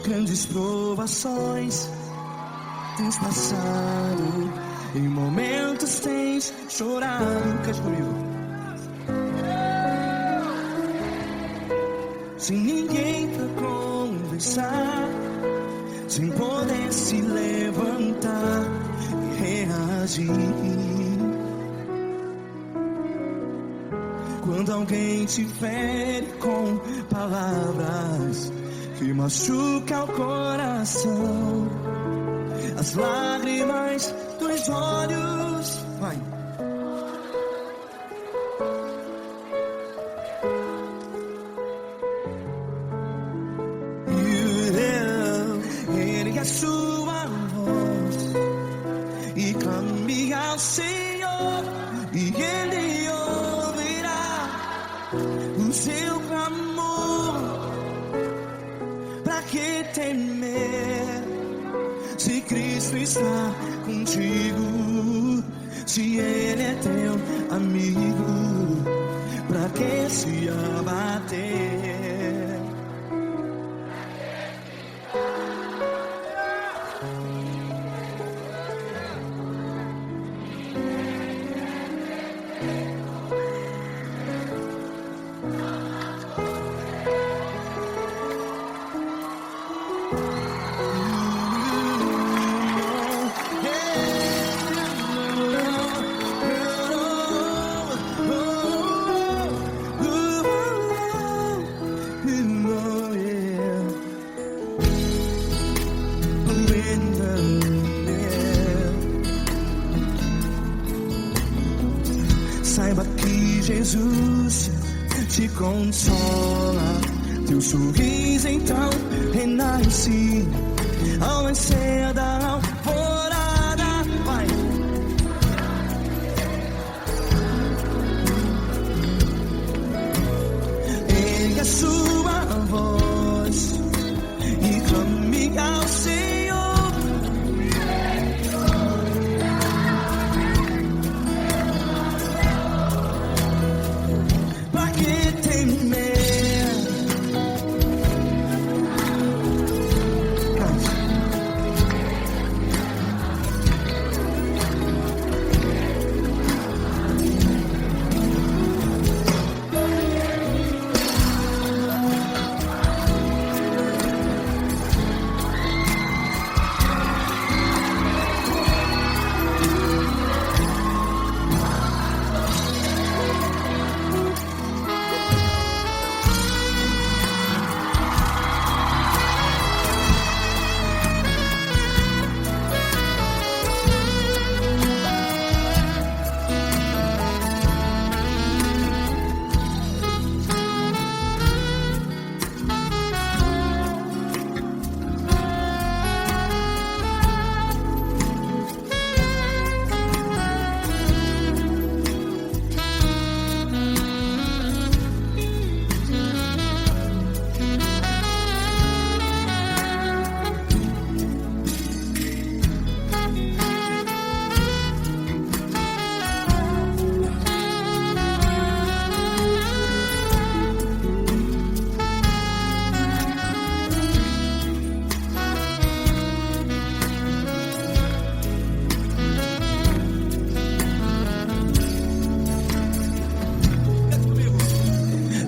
Grandes provações tens passado, em momentos tens chorado. Cante comigo. Sem ninguém pra conversar, sem poder se levantar e reagir. Quando alguém te fere com palavras que machuca o coração, as lágrimas dos olhos, vai. Ergue a sua voz e clame ao Senhor, e Ele ouvirá o seu clamor. Pra que temer, se Cristo está contigo? Se Ele é teu amigo, pra que se abater? Saiba que Jesus te consola, teu sorriso então renasce ao nascer da alvorada. Vai. Ergue a sua voz e clame ao Senhor.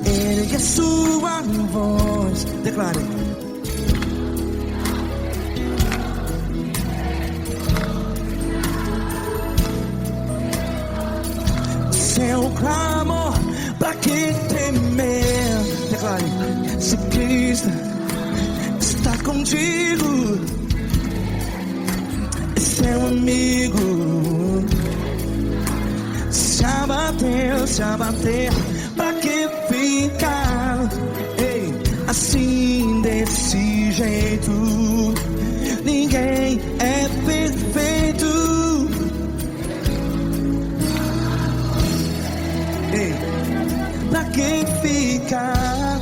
Ergue a sua voz, declare. Seu clamor, pra que temer? Declare. Se Cristo está contigo, é seu amigo. Se abater, pra que ficar assim desse jeito? Ninguém é perfeito. Pra que ficar?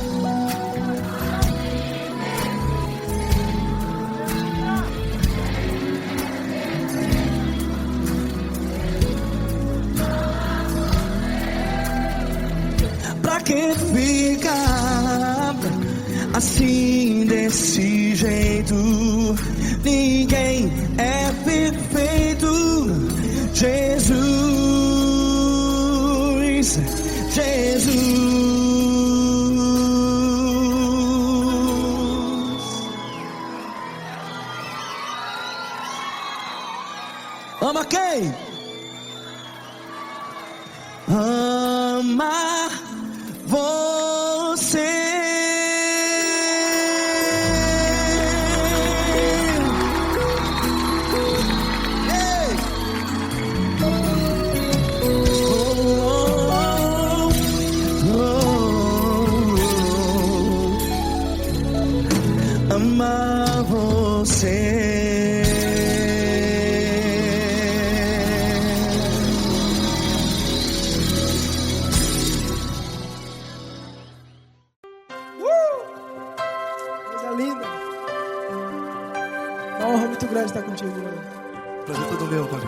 Pra pra que ficar assim desse jeito? Ninguém é perfeito. Jesus, Jesus. Ama quem? Ama você. Ei! Ama você. Uma honra muito grande estar contigo, mano. Prazer todo meu, Pai.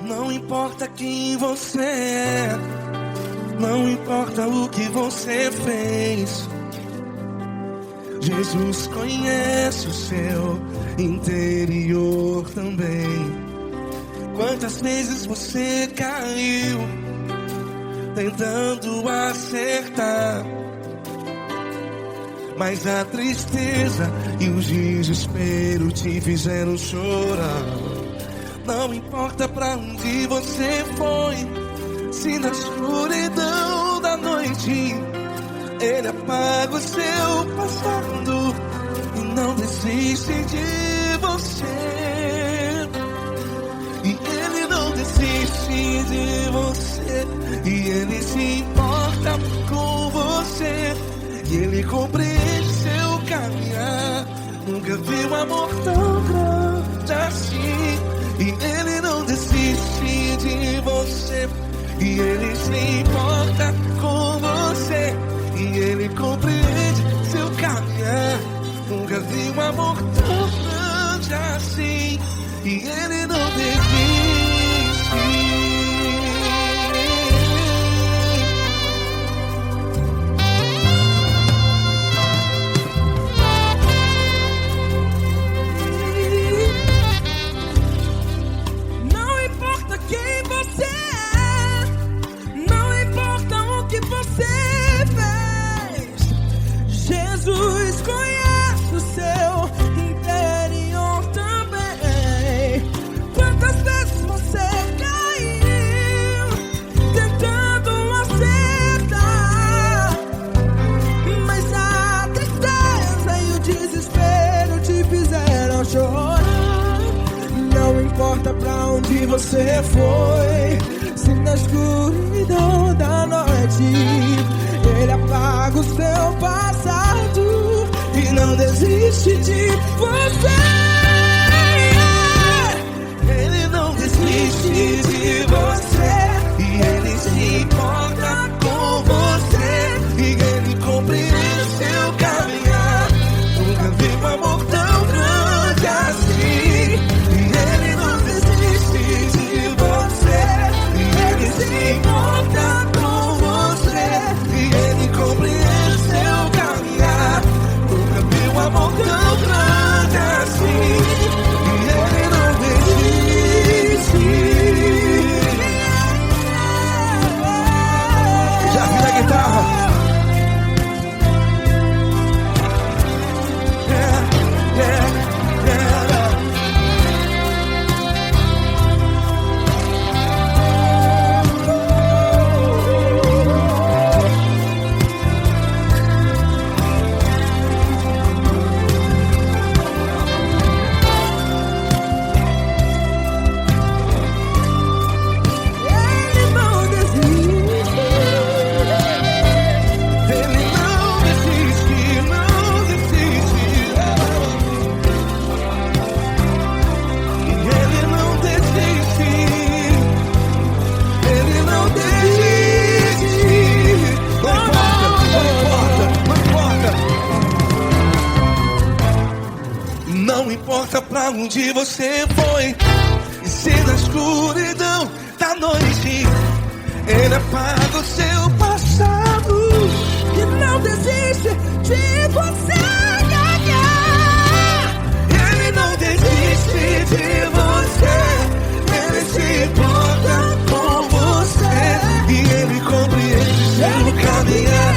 Não importa quem você é, não importa o que você fez, Jesus conhece o seu interior também. Quantas vezes você caiu tentando acertar, mas a tristeza e o desespero te fizeram chorar. Não importa pra onde você foi, se na escuridão da noite Ele apaga o seu passado e não desiste de você. E Ele não desiste de você, e Ele se importa com você, e Ele compreende seu caminhar. Nunca vi um amor tão grande assim. E Ele não desiste de você, e Ele se importa com você, e Ele compreende seu caminhar. Nunca vi um amor tão grande assim. E Ele não desiste. Jesus conhece o seu interior também. Quantas vezes você caiu tentando acertar, mas a tristeza e o desespero te fizeram chorar. Não importa pra onde você foi, se na escuridão da noite Ele apaga o seu passado e não desiste de você. Ele não desiste de você, e Ele se importa com você, e Ele compreende seu caminhar. Nunca vi um amor tão grande assim. E Ele não desiste de você, e Ele se importa com você, e Ele compreende seu caminhar. Nunca vi um amor tão grande assim. pra onde você foi. E se na escuridão da noite Ele apaga o seu passado e não desiste de você. Ele não desiste de você. Ele se importa com você. E Ele compreende seu caminhar.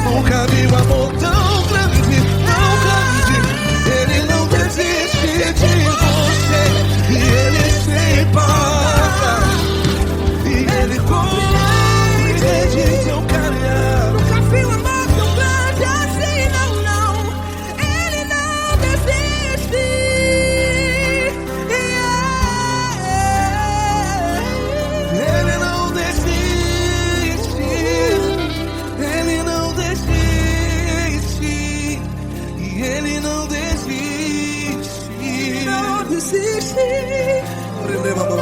Nunca vi um amor tão grande, tão grande. Ele não desiste de você. E Ele se importa. E Ele compreende seu caminhar. Nunca vi um amor tão grande assim, não, não. Ele não desiste. Ele não desiste. Ele não desiste. E Ele não desiste. Não desiste. Ele não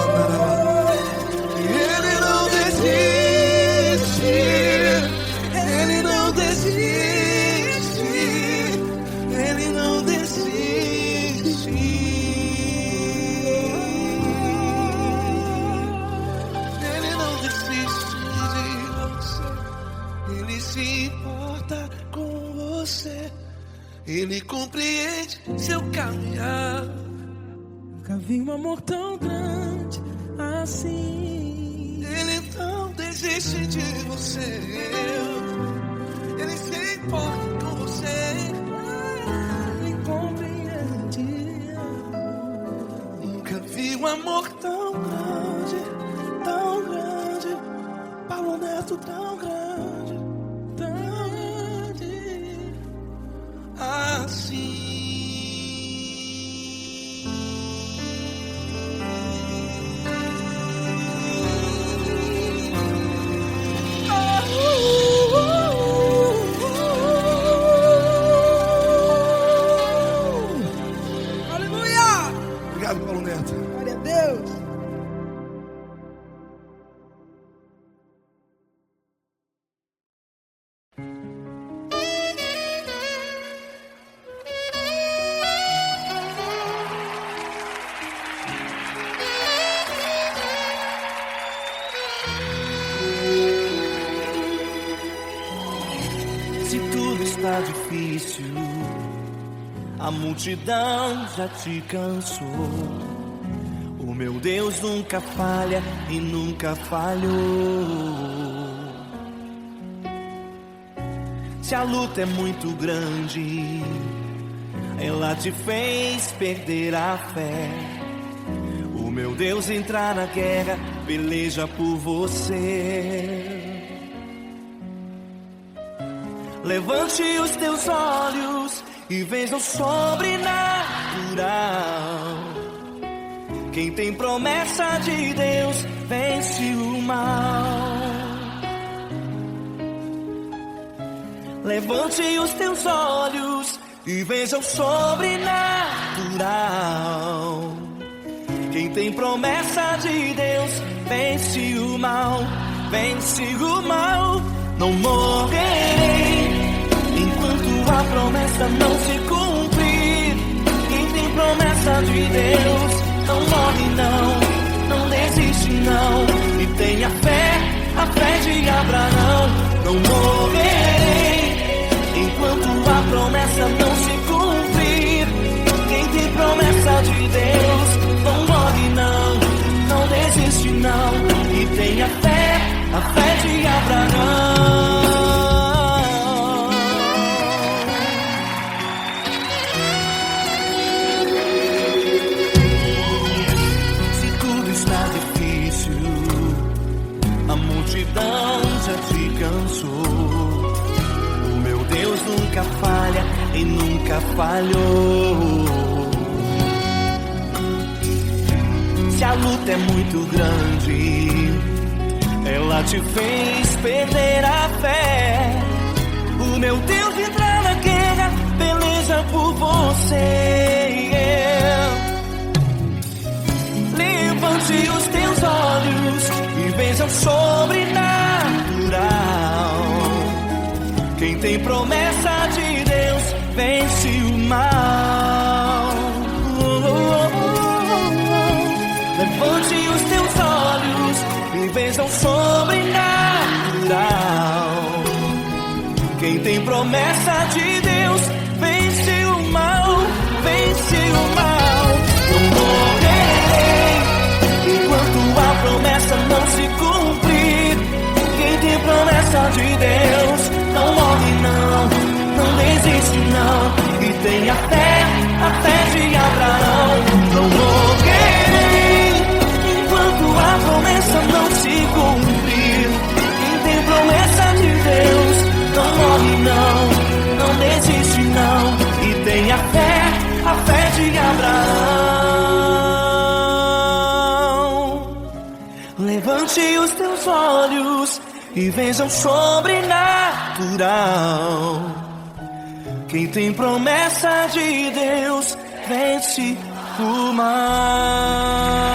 desiste. Ele não desiste. Ele não desiste. Ele não desiste de você. Ele se importa com você. Ele compreende seu caminhar. Nunca vi um amor tão grande assim. Ele não desiste de você. Ele se importa com você. Ele compreende. Nunca vi um amor tão grande, tão grande. Paulo Neto tão grande, tão grande assim. Aleluia! Obrigado, Paulo Neto. Glória a Deus. Se tudo está difícil, a multidão já te cansou. O meu Deus nunca falha e nunca falhou. Se a luta é muito grande, ela te fez perder a fé. O meu Deus entrar na guerra, peleja por você. Levante os teus olhos e veja o sobrenatural. Quem tem promessa de Deus vence o mal. Levante os teus olhos e veja o sobrenatural. Quem tem promessa de Deus vence o mal, vence o mal. Não morrerei enquanto a promessa não se cumprir. Quem tem promessa de Deus não morre não desiste não. E tenha fé, a fé de Abraão. Não morrerei enquanto a promessa não se cumprir. Quem tem promessa de Deus não morre não desiste não. E tenha fé, a fé de Abraão. Se tudo está difícil, a multidão já te cansou. O meu Deus nunca falha e nunca falhou. Se a luta é muito grande, ela te fez perder a fé. O meu Deus entrar na guerra, peleja por você. Levante os teus olhos e veja o sobrenatural. Quem tem promessa de Deus vence o mal. Levante os teus olhos e veja o sobrenatural. Quem tem promessa de Deus vence o mal, vence o mal. Não morrerei enquanto a promessa não se cumprir. Quem tem promessa de Deus não morre não, não desiste não. E tem a fé de Abraão. Não morrerei enquanto a promessa não se cumprir. Quem tem promessa de Deus não morre não, não desiste não. E tem a fé de Abraão. Levante os teus olhos e veja o sobrenatural. Quem tem promessa de Deus vence o mal.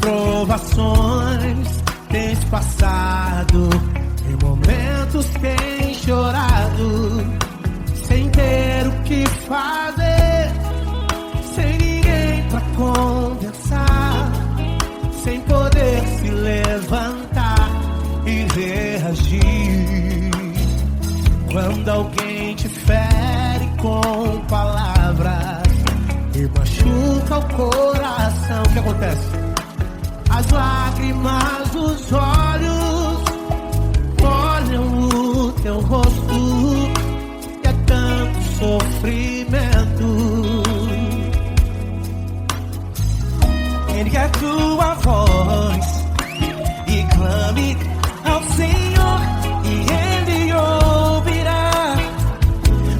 Provações tens passado, em momentos tens chorado, sem ter o que fazer, sem ninguém pra conversar, sem poder se levantar e reagir. Quando alguém te fere com palavras e machuca o coração, o que acontece? As lágrimas dos olhos molham o teu rosto, e é tanto sofrimento. Ergue a tua voz e clame ao Senhor, e Ele ouvirá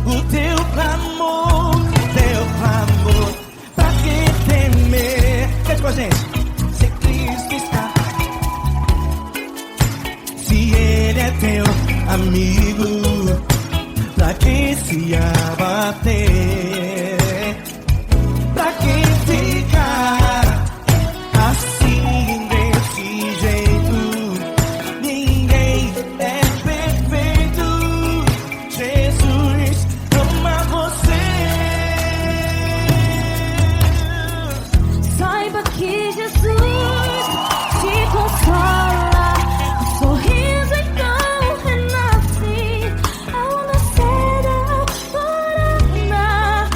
o teu clamor, pra quem temer. Cante com a gente. Ele é teu amigo, pra quem se abater, pra quem ficar assim desse jeito. Ninguém é perfeito, Jesus ama você. Saiba que Jesus te consola, o sorriso então renasce ao nascer da alvorada.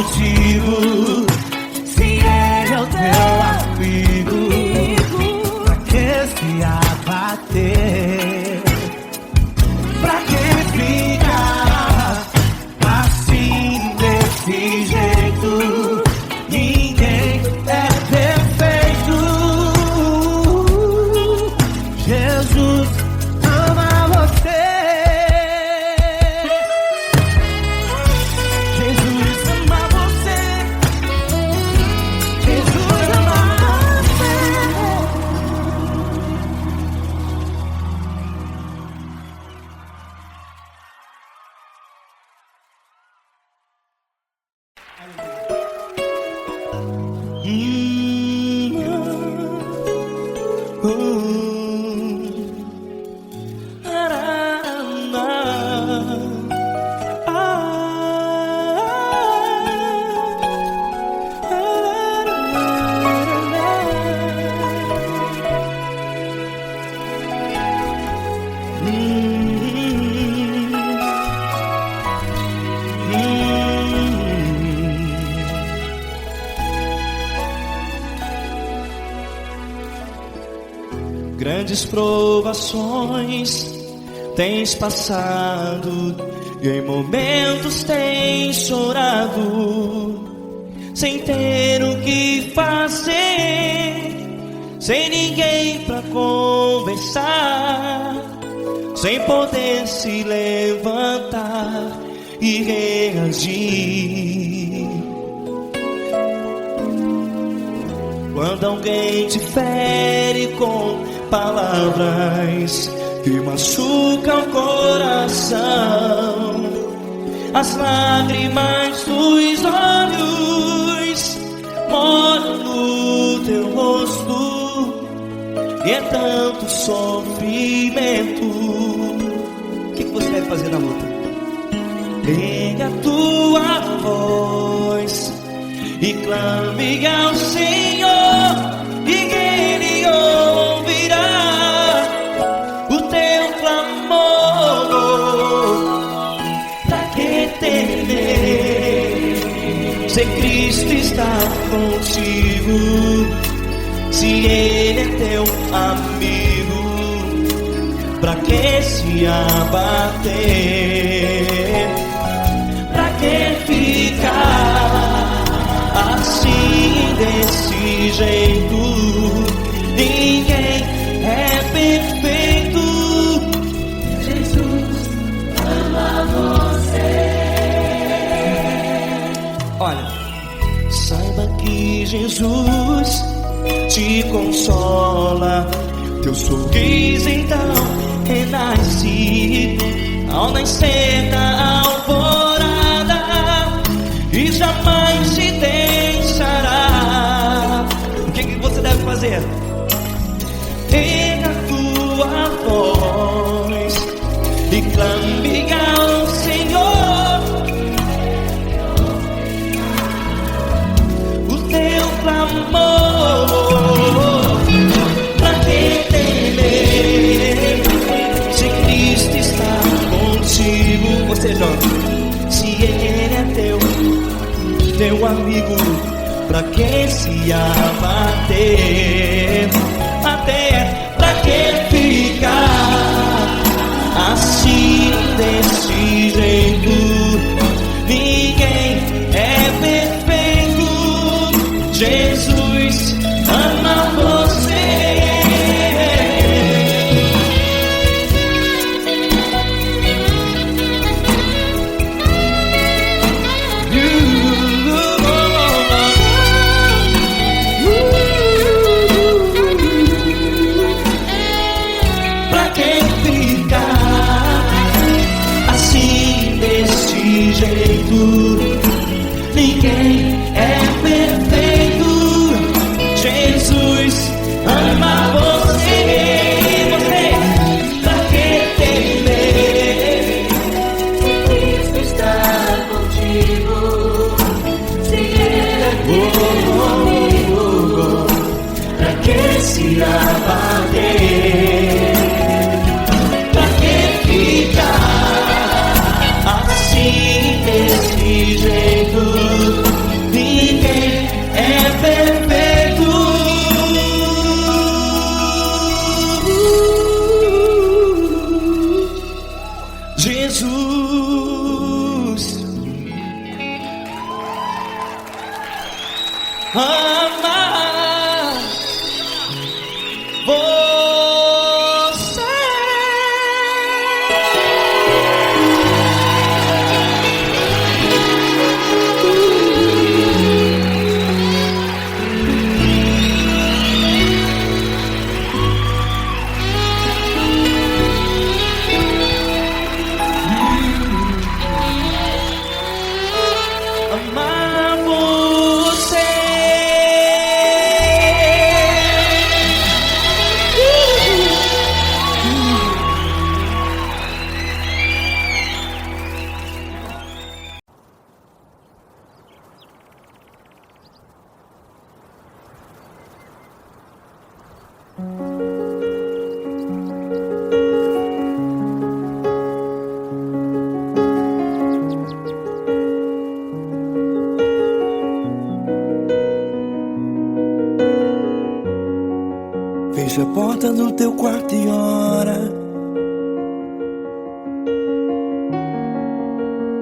contigo. Se ele é o teu amigo, pra que se abater? Pra que ficar assim desse jeito? Ninguém é perfeito. Jesus ama você. Jesus ama você. Jesus ama você. Grandes provações tens passado e em momentos tens chorado, sem ter o que fazer, sem ninguém pra conversar, sem poder se levantar e reagir. Quando alguém te fere com palavras que machucam o coração, as lágrimas dos olhos molham no teu rosto, e é tanto sofrimento. O que você deve fazer na luta? Ergue a tua voz e clame ao Senhor, e Ele ouvirá o teu clamor. Pra que temer, se Cristo está contigo? Se Ele é teu amigo, pra que se abater? Pra que ficar assim desse jeito? Ninguém é perfeito. Jesus ama você. Olha, saiba que Jesus te consola. Teu sorriso então renasce ao nascer da alvorada, e jamais te deixará. O que você deve fazer? Erga a tua voz e clame ao Senhor, o teu clamor. Pra que temer, se Cristo está contigo? Você jovem, se Ele é teu amigo, pra que se abater? Até pra que ficar assim desse jeito? Ninguém é perfeito. Jesus ama você. Ninguém é perfeito. Jesus ama você. Você, pra que temer? Cristo está contigo. Se Ele é teu amigo, pra que se abater? Pra que ficar assim desse jeito? amar você. Amar você. Fecha a porta do teu quarto e ora.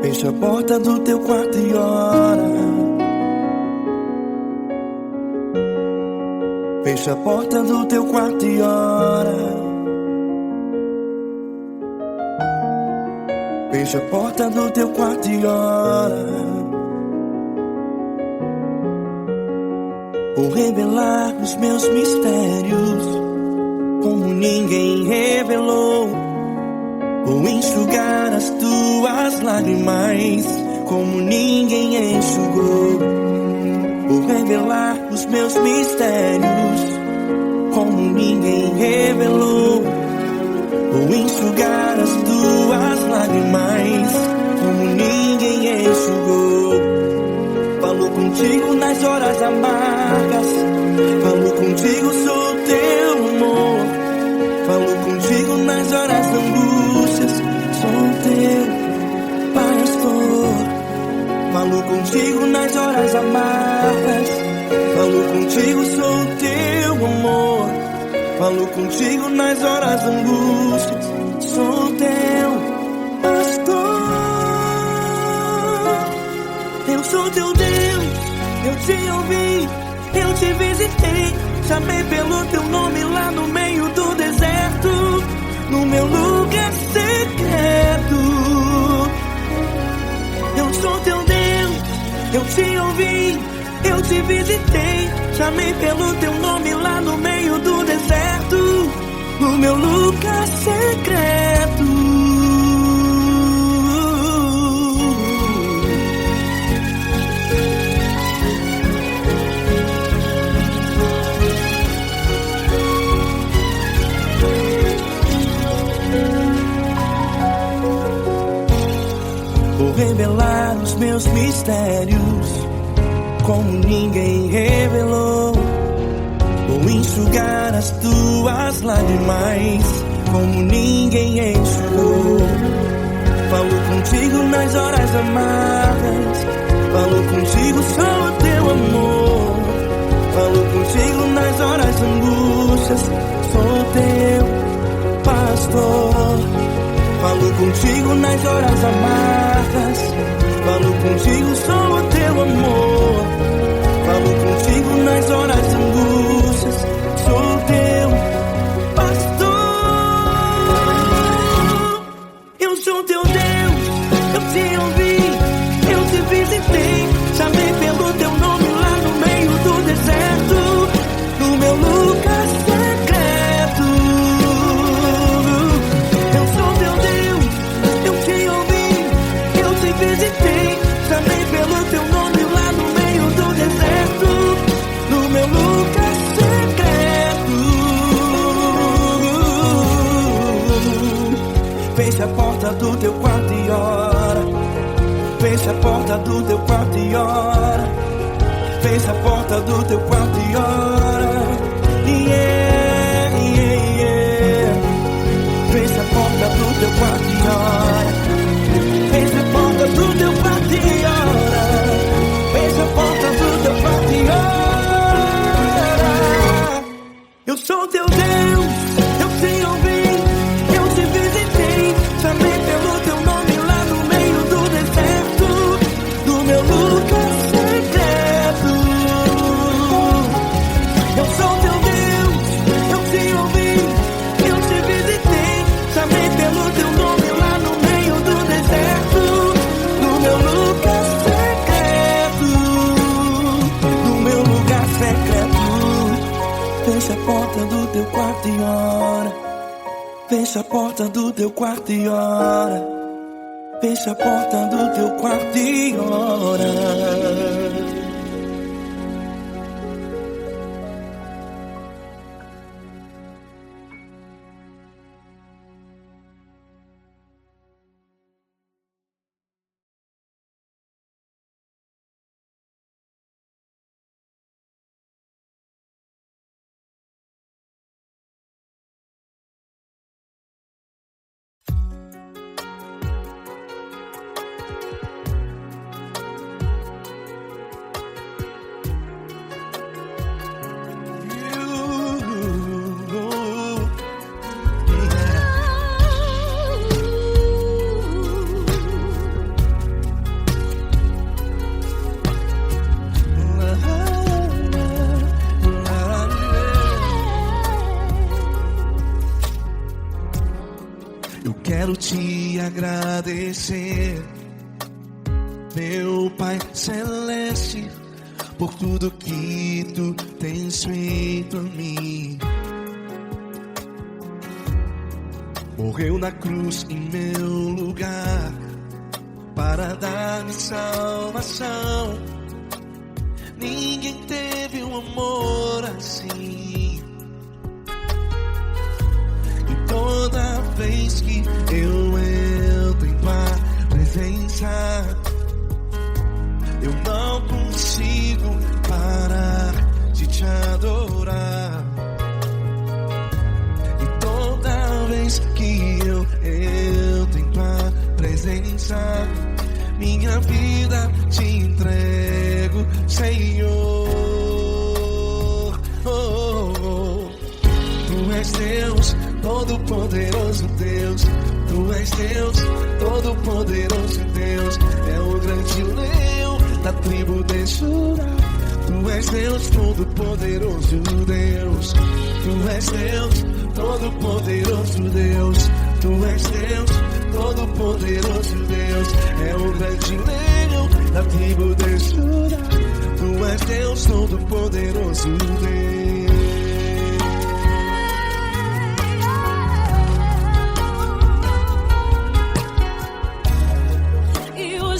Fecha a porta do teu quarto e ora. Fecha a porta do teu quarto e ora. Fecha a porta do teu quarto e ora. Vou revelar os meus mistérios como ninguém revelou. Vou enxugar as tuas lágrimas como ninguém enxugou. Vou revelar os meus mistérios como ninguém revelou. Vou enxugar as tuas lágrimas como ninguém enxugou. Falo contigo nas horas amargas, falo contigo, sou teu amor. Falo contigo nas horas da angústias, sou teu pastor. Falo contigo nas horas amargas, falo contigo, sou teu amor. Falo contigo nas horas da angústias, sou teu pastor. Eu sou teu Deus, eu te ouvi, eu te visitei. Chamei pelo teu nome lá no meio do deserto, no meu lugar secreto. Eu sou teu Deus, eu te ouvi, eu te visitei. Chamei pelo teu nome lá no meio do deserto, no meu lugar secreto. Vou revelar os meus mistérios como ninguém revelou. Vou enxugar as tuas lágrimas como ninguém enxugou. Falo contigo nas horas amargas, falo contigo, sou teu amor. Falo contigo nas horas angústias, sou teu pastor. Falo contigo nas horas amargas, falo contigo, sou o teu amor. Falo contigo nas horas angústias, sou teu pastor. Eu sou teu Deus, eu te ouvi, eu te visitei. Chamei pelo teu nome lá no meio do deserto, no meu lugar secreto. Eu sou teu Deus, eu te ouvi, eu te visitei. Chamei pelo teu nome lá no meio do deserto, no meu lugar secreto. Fecha a porta do teu quarto e ora. Fecha a porta do teu quarto e ora. Fecha a porta do teu quarto e ora. Yeah, yeah, yeah. Fecha a porta do teu quarto e ora. Fecha a porta do teu quarto e ora. Fecha a porta do teu quarto e ora. Eu sou teu Deus, eu te ouvi, eu te visitei. Chamei pelo teu nome lá no meio do deserto, no meu lugar secreto. Fecha a porta do teu quarto e ora. Fecha a porta do teu quarto e ora. Quero te agradecer, meu Pai Celeste, por tudo que tu tens feito a mim. Morreu na cruz em meu lugar para dar-me salvação. Ninguém teve um amor assim. E toda vez que eu entro em tua presença, eu não consigo parar de te adorar. E toda vez que eu entro em tua presença, minha vida te entrego, Senhor. Tu és Deus, Todo-Poderoso Deus. Tu és Deus, Todo-Poderoso Deus. É o grande leão da tribo de Judá. Tu és Deus, Todo-Poderoso Deus. Tu és Deus, Todo-Poderoso Deus. Tu és Deus, Todo-Poderoso Deus. É o grande leão da tribo de Judá. Tu és Deus, Todo-Poderoso Deus.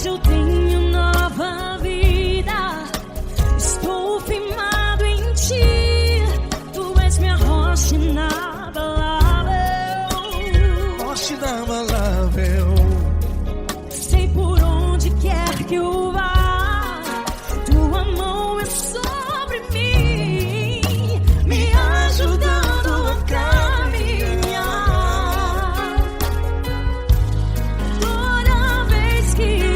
Eu tenho nova vida, estou firmado em ti. Tu és minha rocha inabalável, Rocha inabalável. sei por onde quer que eu vá, tua mão é sobre mim, me ajudando a caminhar. Toda vez que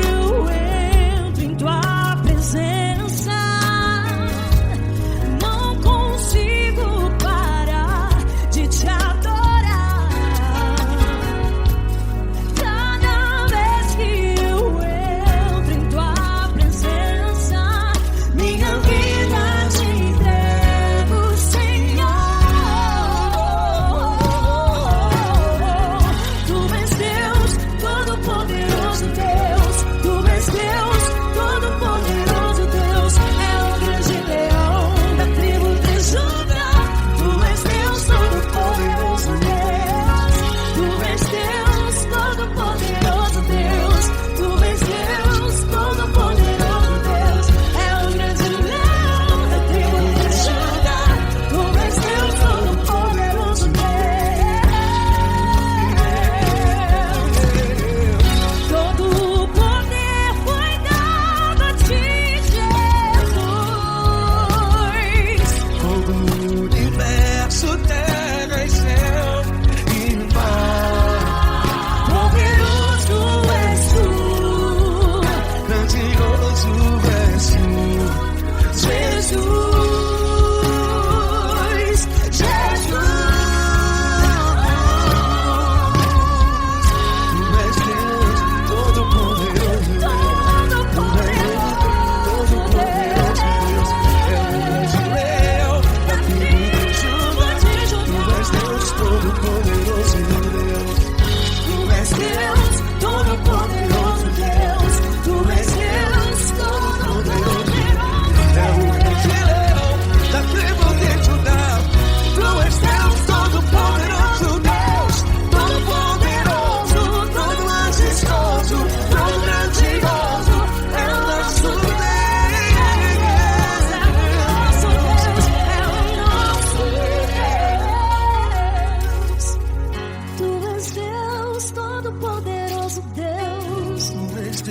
todo o poder foi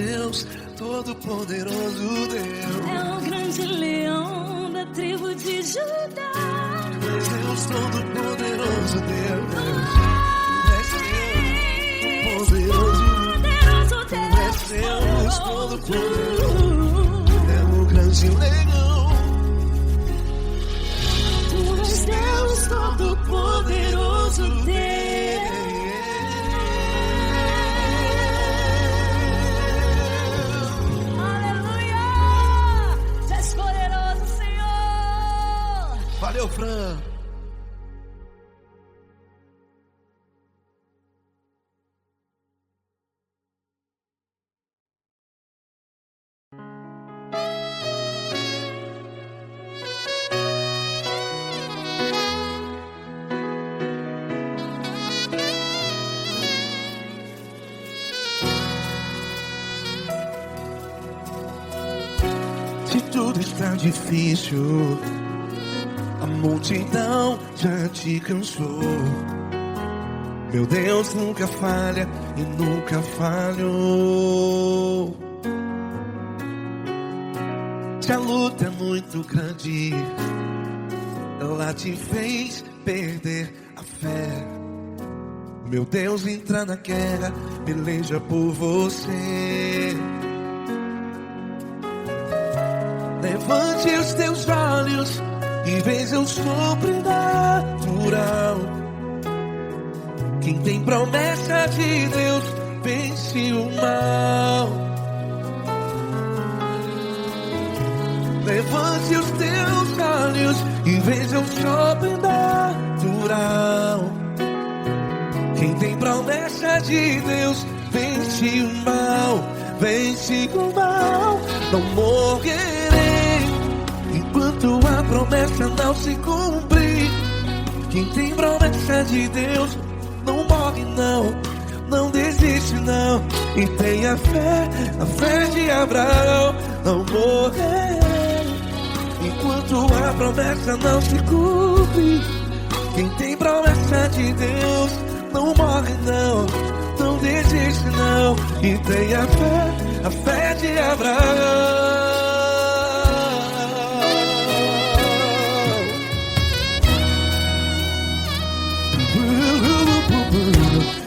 Deus, Todo-Poderoso Deus. É o grande leão da tribo de Judá. Deus, Todo-Poderoso Deus. Poderoso Deus, Todo-Poderoso. É o grande leão. Tu és Deus, Todo-Poderoso Deus. Aleluia! Tu és poderoso, Senhor. Valeu, Fran. Se tudo está difícil, a multidão já te cansou. Meu Deus nunca falha e nunca falhou. Se a luta é muito grande, ela te fez perder a fé. Meu Deus entra na guerra, peleja por você. Levante os teus olhos e veja o sobrenatural. Quem tem promessa de Deus vence o mal. Levante os teus olhos e veja o sobrenatural. Quem tem promessa de Deus vence o mal. Vence o mal. Não morrerei enquanto a promessa não se cumprir. Quem tem promessa de Deus não morre não, não desiste não. E tenha fé, a fé de Abraão. Não morrerei enquanto a promessa não se cumpre. Quem tem promessa de Deus não morre não, não desiste não. E tenha fé, a fé de Abraão.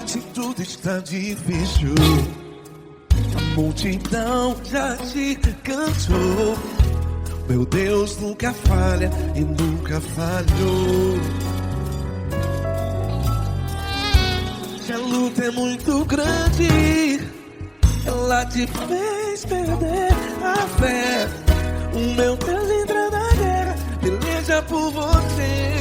Se tudo está difícil, a multidão já te cansou. Meu Deus nunca falha e nunca falhou. Se a luta é muito grande, ela te fez perder a fé. O meu Deus entra na guerra, peleja por você.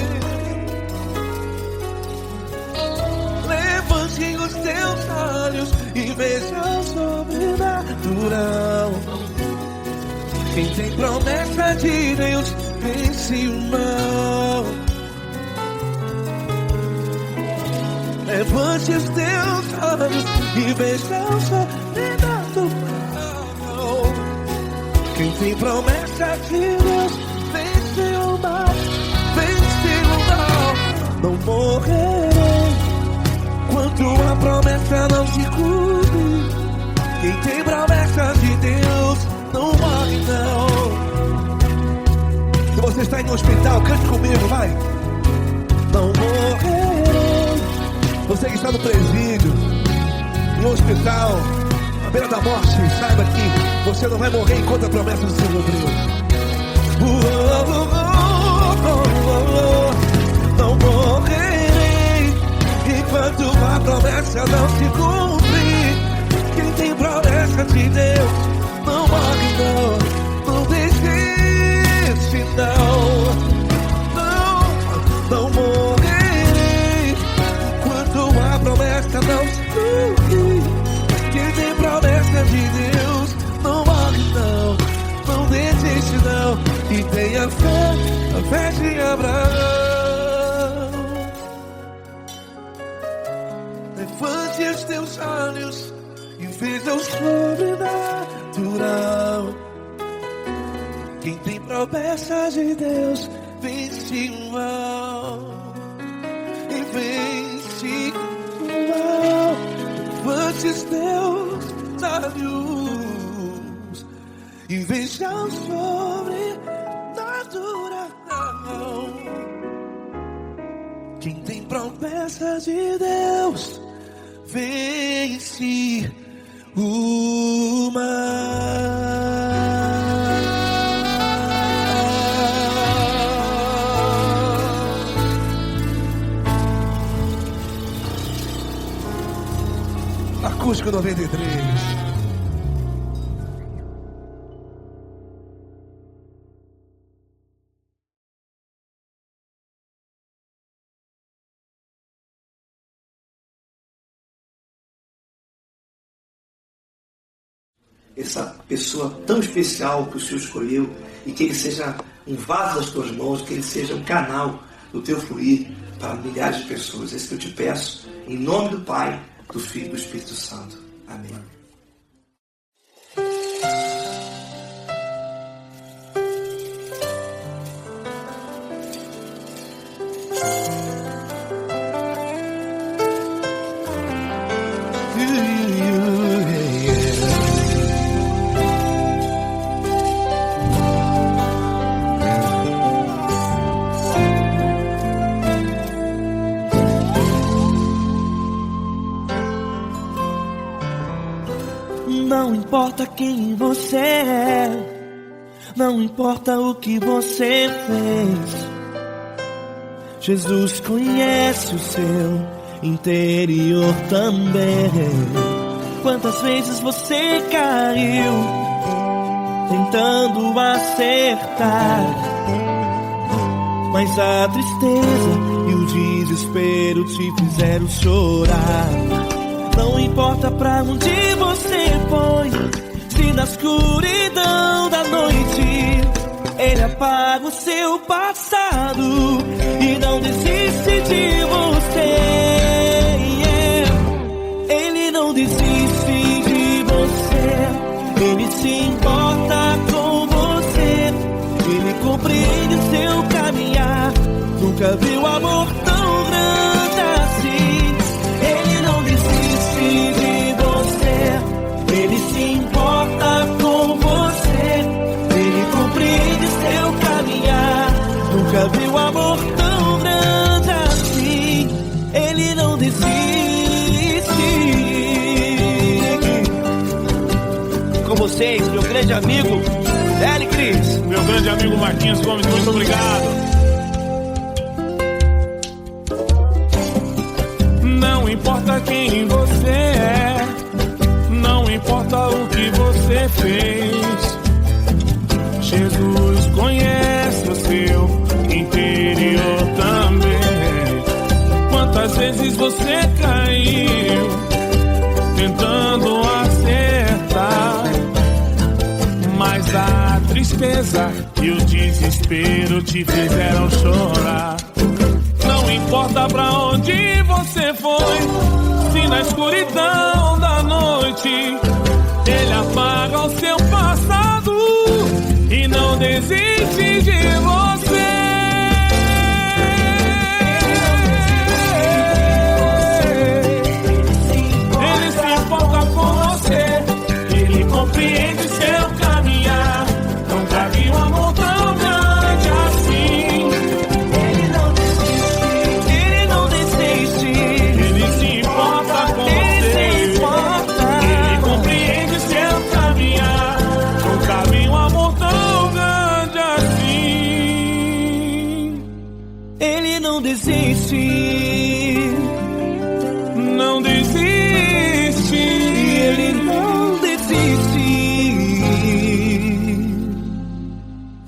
Levante os teus olhos e veja o sobrenatural. Quem tem promessa de Deus vence o mal. Levante os teus olhos e veja o sobrenatural. Quem tem promessa de Deus vence o mal. Vence o mal. Não morrerei enquanto a promessa não se cumpre. Quem tem promessa de Deus não morre não. Se você está em um hospital, cante comigo, vai. Não morrerei. Você que está no presídio, em um hospital, à beira da morte, saiba que você não vai morrer enquanto a promessa não se cumpriu. Não morrerei enquanto a promessa não se cumprir. Quem tem promessa de Deus não morre não, não desiste não. Não morrerei enquanto a promessa não se cumprir. Quem tem promessa de Deus não morre não, não desiste não. E tenha fé, a fé de Abraão. Levante os teus olhos e veja o sobrenatural. Quem tem promessa de Deus vence o mal. E vence o mal. Levante os teus olhos e veja o sobrenatural. Quem tem promessa de Deus vence o mar. Acústico 93. Essa pessoa tão especial que o Senhor escolheu, e que ele seja um vaso das tuas mãos, que ele seja um canal do teu fluir para milhares de pessoas. É isso que eu te peço, em nome do Pai, do Filho e do Espírito Santo. Amém. Não importa quem você é, não importa o que você fez, Jesus conhece o seu interior também. Quantas vezes você caiu tentando acertar, mas a tristeza e o desespero te fizeram chorar. Não importa pra onde você foi, se na escuridão da noite Ele apaga o seu passado e não desiste de você. Ele não desiste de você, Ele se importa com você, Ele compreende o seu caminhar. Nunca viu amor tão grande assim. Ele não desiste de você, Ele se importa com você, Ele compreende seu caminhar. Nunca viu amor tão grande assim. Ele não desiste. Com vocês, meu grande amigo L. Cris, meu grande amigo Marquinhos Gomes, muito obrigado. Não importa quem você é, não importa o que você fez, Jesus conhece o seu interior também. Quantas vezes você caiu tentando acertar, mas a tristeza e o desespero te fizeram chorar. Não importa pra onde você foi, se na escuridão da noite Ele apaga o seu passado e não desiste de você. Ele se importa com você, Ele compreende seu caminhar. Nunca vi um amor tão grande assim. não desiste, não desiste, ele não desiste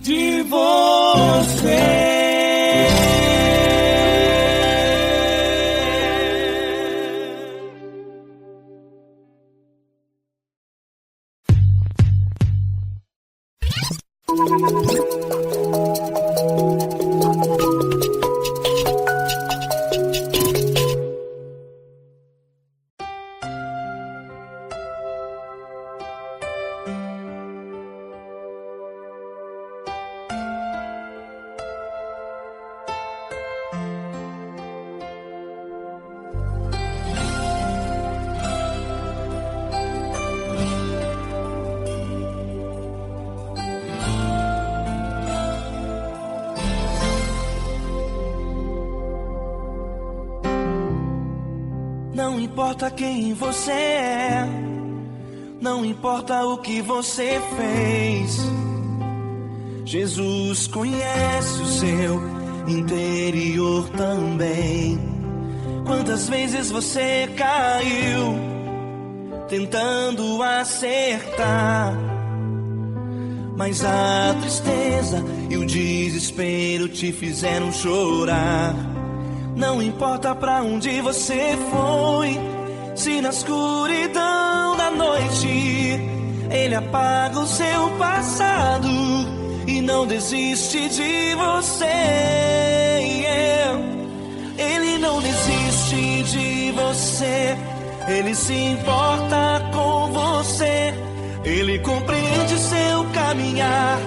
de você. importa quem você é, não importa o que você fez, Jesus conhece o seu interior também. Quantas vezes você caiu tentando acertar, mas a tristeza e o desespero te fizeram chorar. Não importa pra onde você foi, se na escuridão da noite Ele apaga o seu passado e não desiste de você. Ele não desiste de você, Ele se importa com você, Ele compreende seu caminhar.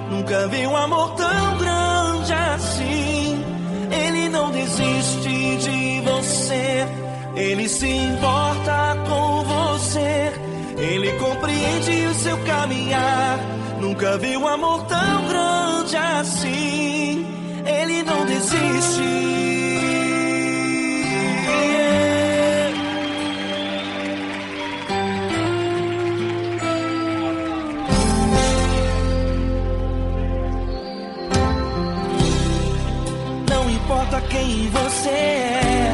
Nunca vi um amor tão grande assim. Ele não desiste de você, Ele se importa com você, Ele compreende o seu caminhar. Nunca vi um amor tão grande assim. Ele não desiste. Não importa quem você é,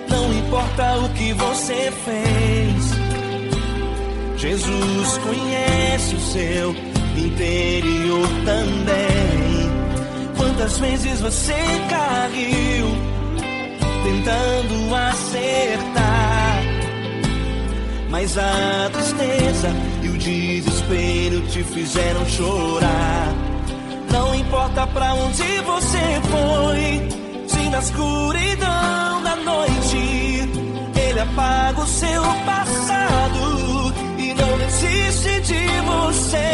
não importa o que você fez, Jesus conhece o seu interior também. Quantas vezes você caiu tentando acertar, mas a tristeza e o desespero te fizeram chorar. Não importa pra onde você foi, se na escuridão da noite Ele apaga o seu passado e não desiste de você.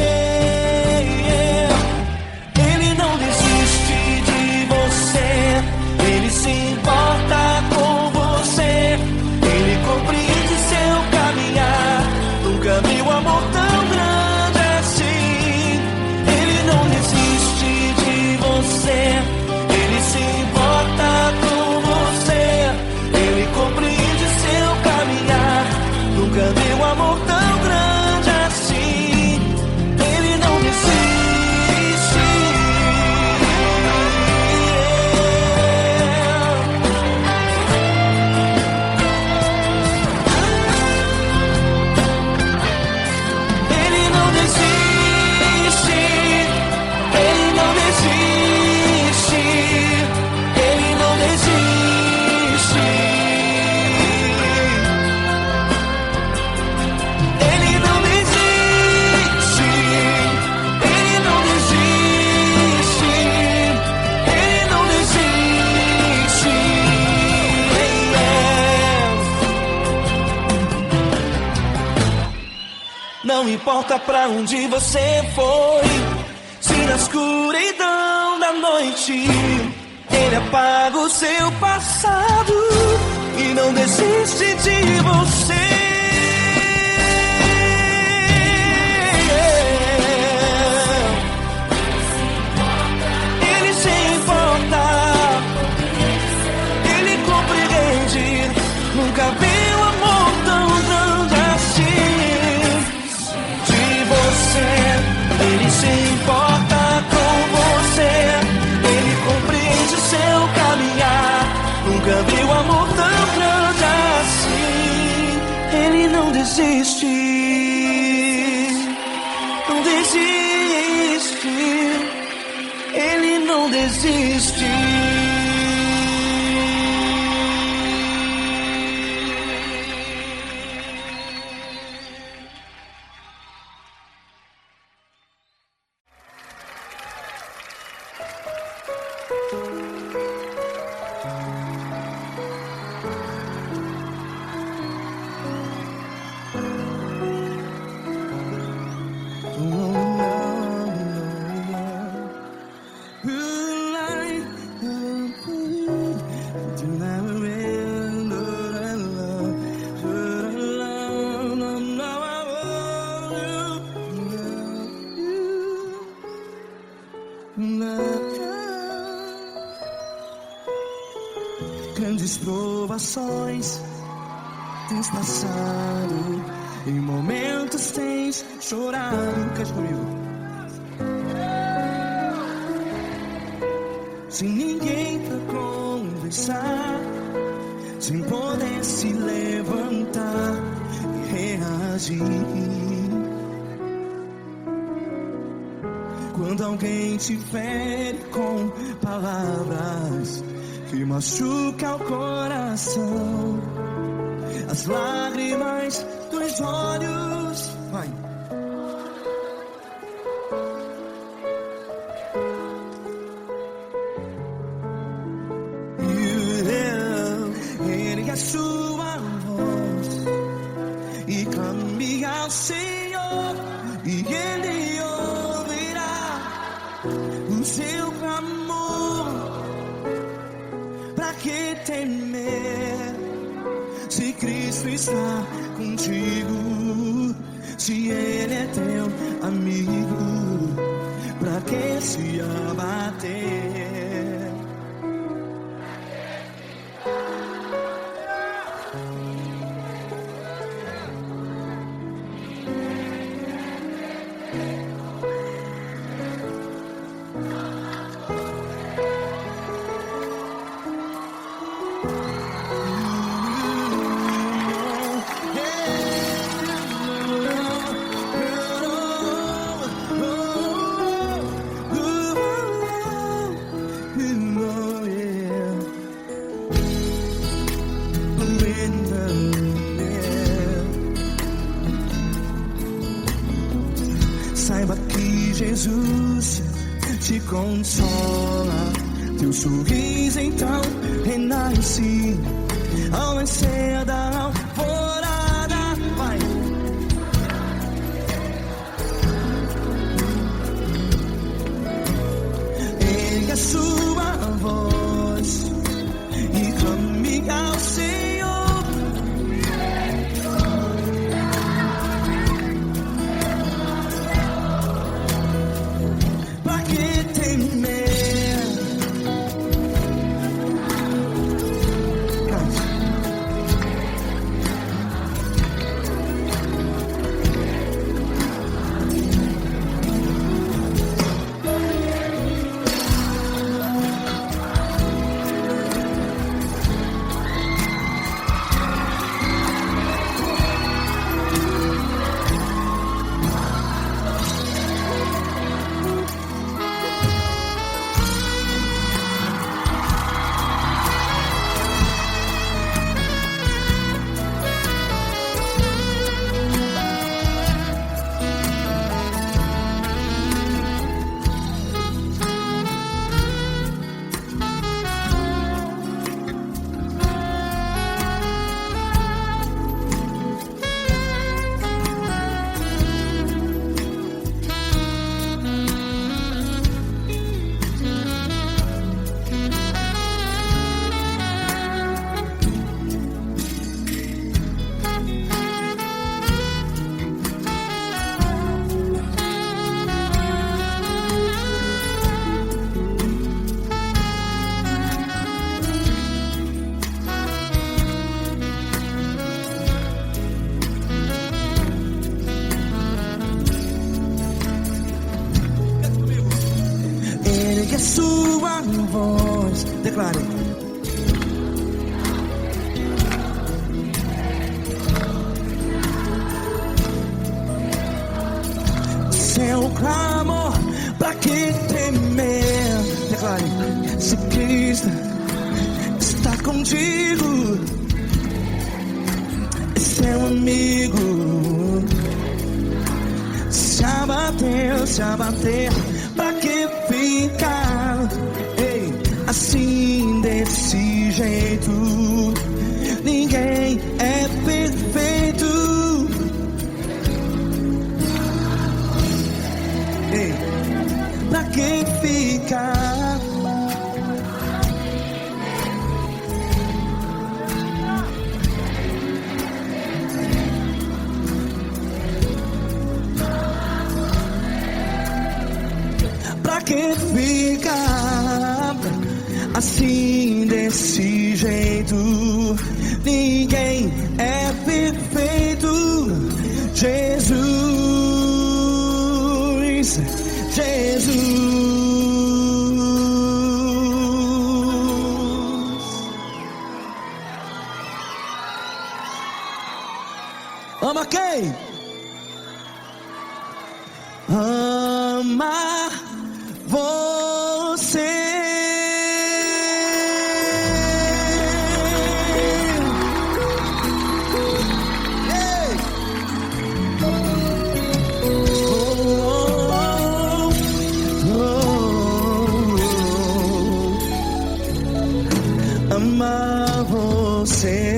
Ele não desiste de você, Ele se importa com você, Ele compreende seu caminhar. Nunca vi um amor tão grande assim. Ele não desiste de você, Ele se importa com você, Ele compreende seu caminhar. Nunca vi um amor tão grande assim. Ele não desiste. Ele não desiste. Ele não desiste. Ele não desiste. Ele não desiste. Ele não desiste. Ele não desiste. Não importa pra onde você foi, se na escuridão da noite Ele apaga o seu passado e não desiste de você. Ele se importa, Ele compreende. Nunca vi um amor tão grande assim. De você, Ele se importa com você, Ele compreende o seu caminhar. Nunca vi um amor tão grande assim. Ele não desiste, não desiste. Ele não desiste. Grandes provações tens passado, em momentos tens chorado. Cante comigo. Sem ninguém pra conversar, sem poder se levantar e reagir. Quando alguém te fere com palavras que machuca o coração, as lágrimas dos olhos, vai. Ergue a sua voz e clame ao Senhor, e Ele ouvirá o seu clamor. Pra que temer, se Cristo está contigo? Se Ele é teu amigo, pra que se abater? Saiba que Jesus te consola, teu sorriso então renasce ao nascer da alvorada. Vai. Ergue a sua voz e clame ao Senhor. Ergue a sua voz, declare. Seu clamor, pra que temer? Declare. Se Cristo está contigo, é seu amigo. Se abater, pra que ficar assim desse jeito? Ninguém é perfeito. Pra que ficar? Pra que ficar assim desse jeito? Ninguém é Jesus, Jesus. Ama quem? Ama você. Ei! Ama você.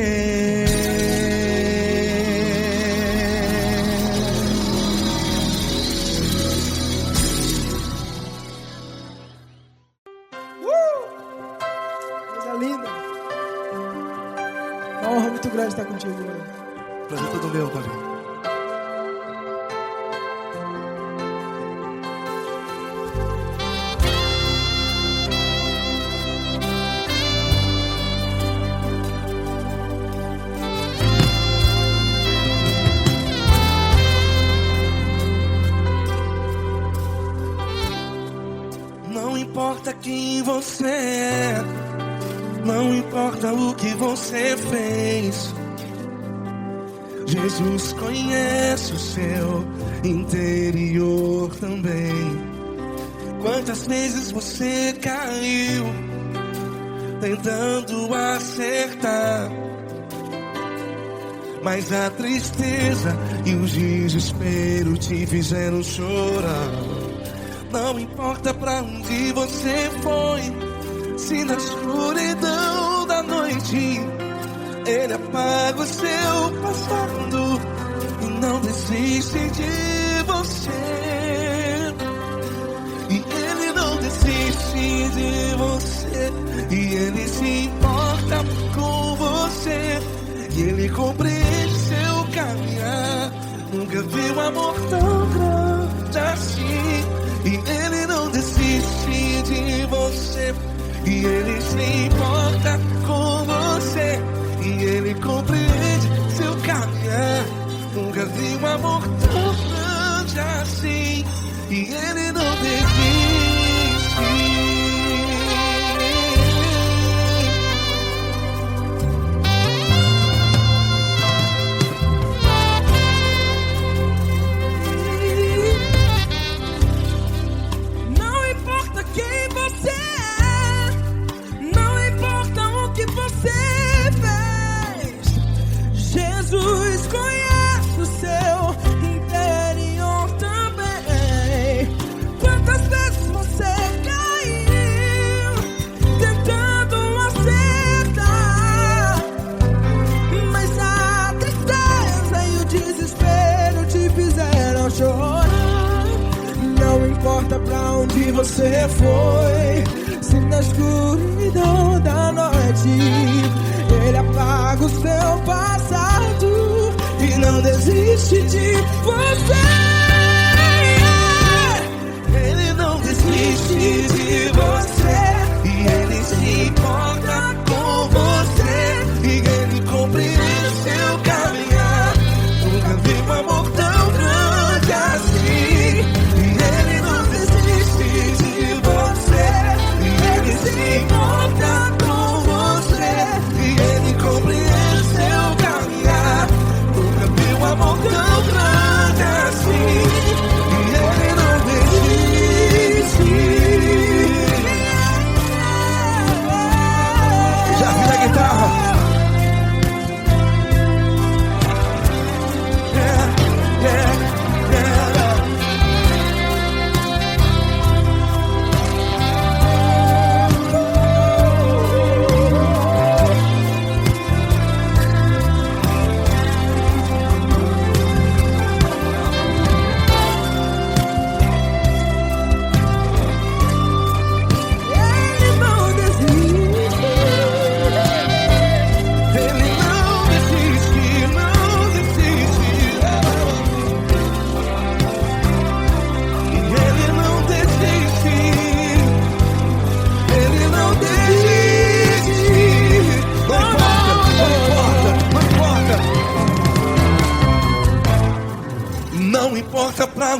Uma honra muito grande estar contigo, mano. Prazer todo meu, Paulinho. Não importa quem você é, não importa o que você fez, Jesus conhece o seu interior também. Quantas vezes você caiu tentando acertar, mas a tristeza e o desespero te fizeram chorar. Não importa pra onde você foi, se na escuridão da noite Ele apaga o seu passado e não desiste de você. E Ele não desiste de você, e Ele se importa com você, e Ele compreende seu caminhar. Nunca vi um amor tão grande assim. E Ele não desiste de você, e Ele se importa com você, e Ele compreende seu caminhar. Nunca vi um amor tão grande assim. E Ele não desiste. Jesus conhece o seu interior também. Quantas vezes você caiu tentando acertar, mas a tristeza e o desespero te fizeram chorar. Não importa pra onde você foi, se na escuridão da noite Ele apaga o seu passado e não desiste de você. Ele não desiste de você, e Ele se importa com você, e Ele compreende seu caminhar. Nunca vi um amor tão grande assim. E Ele não desiste de você, e Ele se importa com você, e Ele compreende seu caminhar. Nunca vi um amor tão grande assim.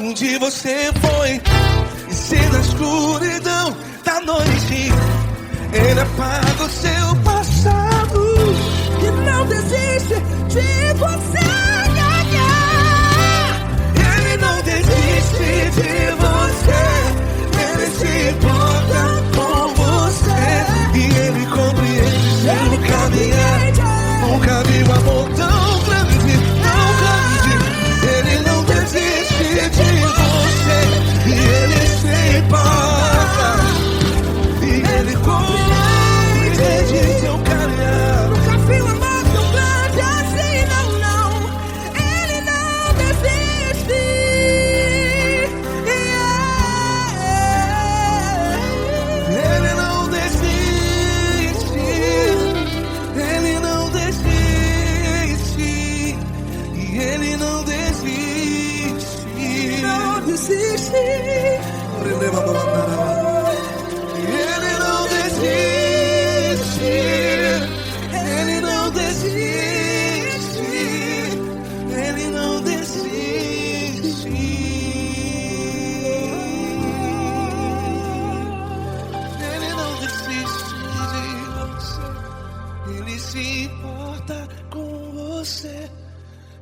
onde você foi. E se na escuridão da noite Ele apaga o seu passado E não desiste de você. Ele não desiste de você. Ele se importa com você. E Ele compreende seu caminhar. Nunca vi um amor tão grande, tão grande. Ele não desiste de você. E Ele se importa. E Ele compreende seu caminhar. Nunca vi um amor tão grande assim, não, não. Ele não desiste. Ele não desiste. Ele não desiste. E Ele não desiste. Não desiste. Ele não desiste. Ele não desiste. Ele não desiste. Ele não desiste de você. Ele se importa com você.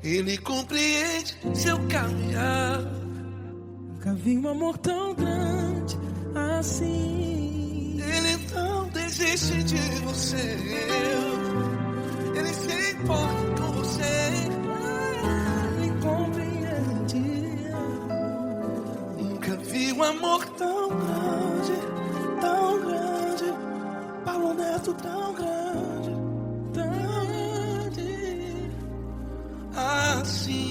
Ele compreende seu caminhar. Nunca vi um amor tão grande assim. Ele não desiste de você. Ele se importa com você. Ele compreende. Nunca vi um amor tão grande, tão grande. Paulo Neto tão grande, tão grande. Assim.